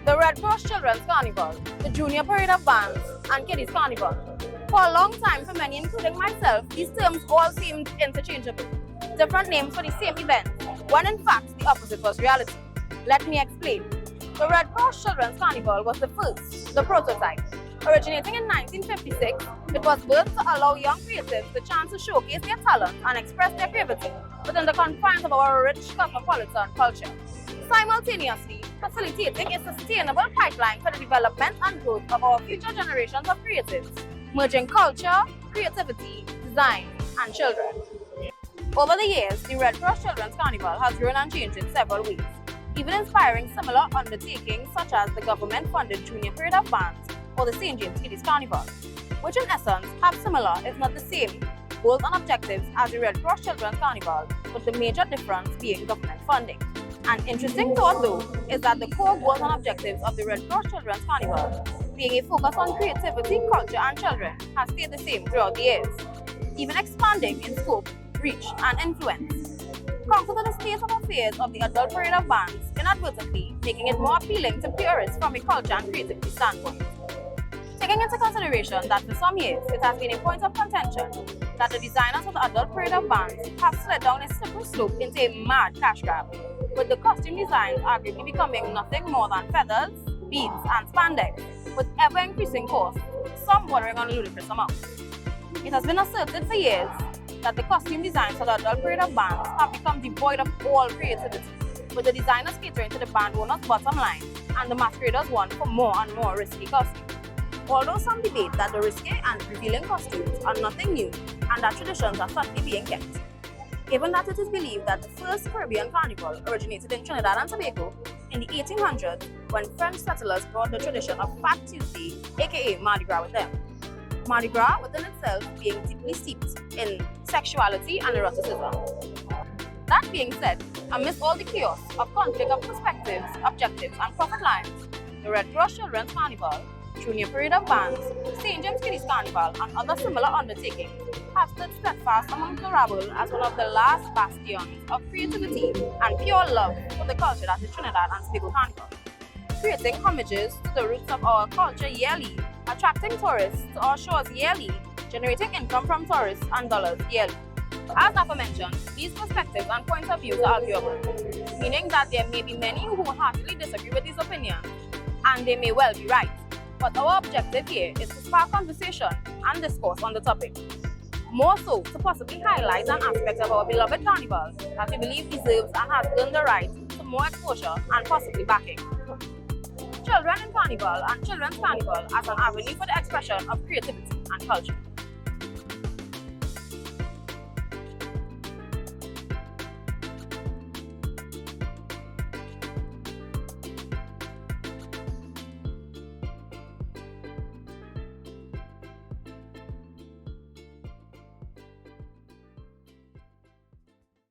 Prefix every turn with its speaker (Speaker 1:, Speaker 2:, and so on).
Speaker 1: the Red Cross Children's Carnival, the Junior Parade of Bands, and Kiddies Carnival. For a long time, for many, including myself, these terms all seemed interchangeable. Different names for the same event, when in fact the opposite was reality. Let me explain. The Red Cross Children's Carnival was the first, the prototype. Originating in 1956, it was built to allow young creatives the chance to showcase their talent and express their creativity within the confines of our rich cosmopolitan culture, simultaneously facilitating a sustainable pipeline for the development and growth of our future generations of creatives, merging culture, creativity, design, and children. Over the years, the Red Cross Children's Carnival has grown and changed in several ways, even inspiring similar undertakings such as the government-funded Junior Parade of Bands or the St. James Kiddies Carnival, which in essence have similar, if not the same, goals and objectives as the Red Cross Children's Carnival, with the major difference being government funding. An interesting thought though is that the core goals and objectives of the Red Cross Children's Carnival, being a focus on creativity, culture and children, has stayed the same throughout the years, even expanding in scope, reach and influence. Counter to the state of affairs of the adult parade of bands, inadvertently making it more appealing to purists from a culture and creativity standpoint. Taking into consideration that for some years it has been a point of contention that the designers of the adult parade of bands have slid down a slippery slope into a mad cash grab, with the costume designs arguably becoming nothing more than feathers, beads and spandex, with ever-increasing costs, some bordering on ludicrous amounts. It has been asserted for years that the costume designs for the adult parade of bands have become devoid of all creativity, with the designers catering to the band owners' bottom line and the masqueraders want for more and more risky costumes. Although some debate that the risque and revealing costumes are nothing new and that traditions are certainly being kept, given that it is believed that the first Caribbean carnival originated in Trinidad and Tobago in the 1800s when French settlers brought the tradition of Fat Tuesday, aka Mardi Gras, with them. Mardi Gras within itself being deeply steeped in sexuality and eroticism. That being said, amidst all the chaos of conflict of perspectives, objectives and profit lines, the Red Cross Children's Carnival, Junior Parade of Bands, St. James Kiddies Carnival and other similar undertakings have stood steadfast amongst the rabble as one of the last bastions of creativity and pure love for the culture that is Trinidad and Tobago Carnival, creating homages to the roots of our culture yearly, attracting tourists to our shores yearly, generating income from tourists and dollars yearly. As aforementioned, these perspectives and points of view are arguable, meaning that there may be many who heartily disagree with these opinions, and they may well be right. But our objective here is to spark conversation and discourse on the topic. More so, to possibly highlight an aspect of our beloved carnival that we believe deserves and has earned the right to more exposure and possibly backing. Children in Carnival and Children's Carnival as an avenue for the expression of creativity and culture.